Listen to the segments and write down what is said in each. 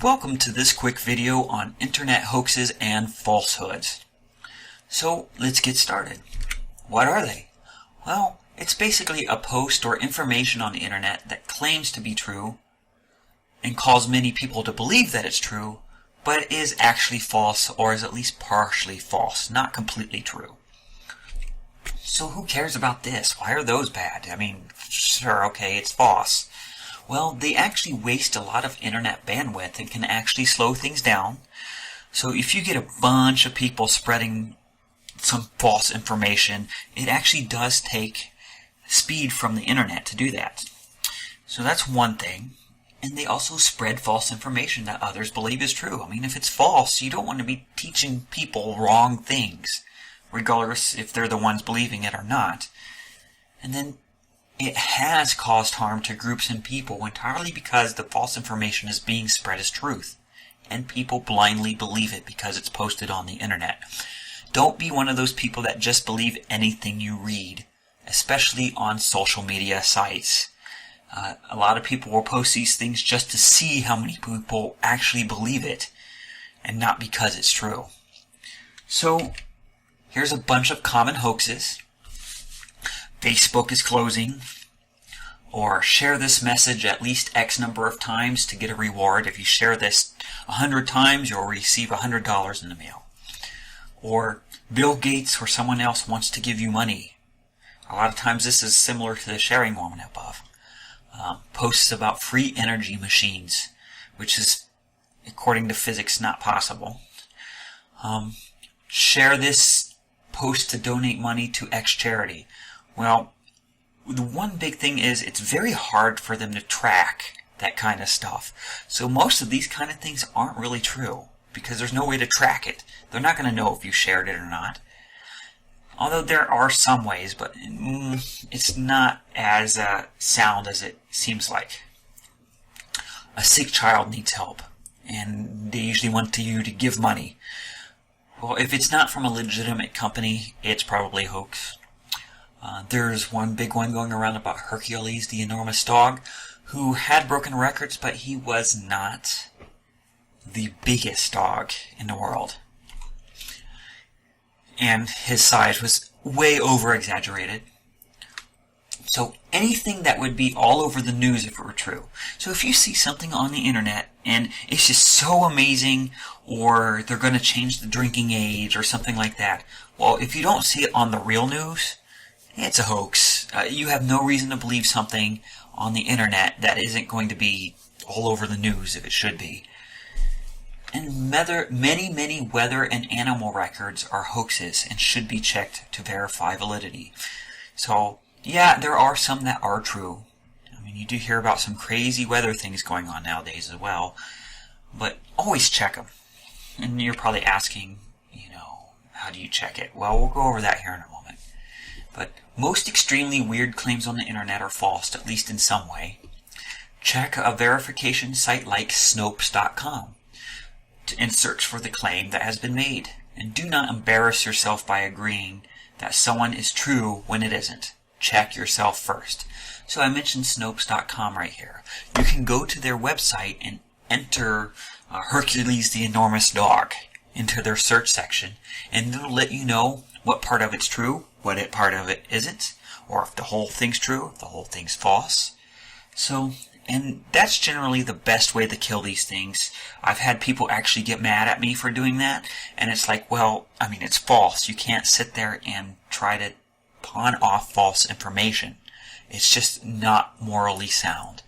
Welcome to this quick video on internet hoaxes and falsehoods. So let's get started. What are they? Well, it's basically a post or information on the internet that claims to be true and cause many people to believe that it's true, but is actually false or is at least partially false, not completely true. So who cares about this? Why are those bad? I mean, sure, okay, it's false. Well, they actually waste a lot of internet bandwidth and can actually slow things down. So if you get a bunch of people spreading some false information, it actually does take speed from the internet to do that. So that's one thing. And they also spread false information that others believe is true. I mean, if it's false, you don't want to be teaching people wrong things, regardless if they're the ones believing it or not. And then it has caused harm to groups and people entirely because the false information is being spread as truth, and people blindly believe it because it's posted on the internet. Don't be one of those people that just believe anything you read, especially on social media sites. A lot of people will post these things just to see how many people actually believe it, and not because it's true. So, here's a bunch of common hoaxes. Facebook is closing, or share this message at least X number of times to get a reward. If you share this 100 times, you'll receive $100 in the mail. Or Bill Gates or someone else wants to give you money. A lot of times this is similar to the sharing one above. Posts about free energy machines, which is, according to physics, not possible. Share this post to donate money to X charity. Well, the one big thing is it's very hard for them to track that kind of stuff. So most of these kind of things aren't really true because there's no way to track it. They're not going to know if you shared it or not. Although there are some ways, but it's not as sound as it seems like. A sick child needs help, and they usually want you to give money. Well, if it's not from a legitimate company, it's probably a hoax. There's one big one going around about Hercules, the enormous dog, who had broken records, but he was not the biggest dog in the world. And his size was way over-exaggerated. So anything that would be all over the news if it were true. So if you see something on the internet and it's just so amazing, or they're going to change the drinking age or something like that, well, if you don't see it on the real news, it's a hoax. You have no reason to believe something on the internet that isn't going to be all over the news if it should be. And many weather and animal records are hoaxes and should be checked to verify validity. So, yeah, there are some that are true. I mean, you do hear about some crazy weather things going on nowadays as well. But always check them. And you're probably asking, how do you check it? Well, we'll go over that here in a moment. But most extremely weird claims on the internet are false, at least in some way. Check a verification site like Snopes.com and search for the claim that has been made. And do not embarrass yourself by agreeing that someone is true when it isn't. Check yourself first. So I mentioned Snopes.com right here. You can go to their website and enter Hercules the enormous dog into their search section, and it'll let you know what part of it's true, what part of it isn't, or if the whole thing's true, if the whole thing's false. So, and that's generally the best way to kill these things. I've had people actually get mad at me for doing that, and it's like, well, I mean, it's false. You can't sit there and try to pawn off false information. It's just not morally sound.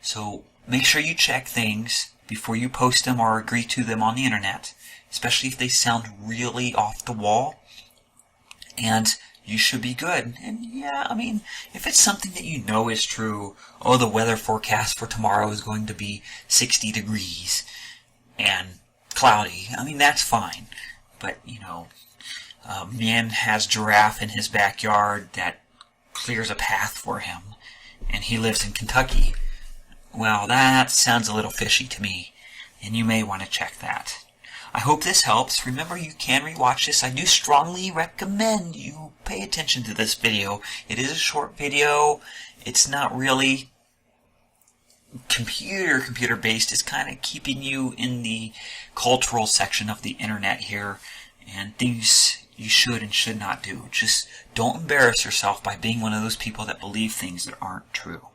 So, make sure you check things before you post them or agree to them on the internet, especially if they sound really off the wall. And you should be good. And yeah, I mean, if it's something that you know is true, the weather forecast for tomorrow is going to be 60 degrees and cloudy, I mean, that's fine. But, a man has giraffe in his backyard that clears a path for him, and he lives in Kentucky. Well, that sounds a little fishy to me, and you may want to check that. I hope this helps. Remember, you can rewatch this. I do strongly recommend you pay attention to this video. It is a short video. It's not really computer based is kind of keeping you in the cultural section of the internet here, and things you should and should not do. Just don't embarrass yourself by being one of those people that believe things that aren't true.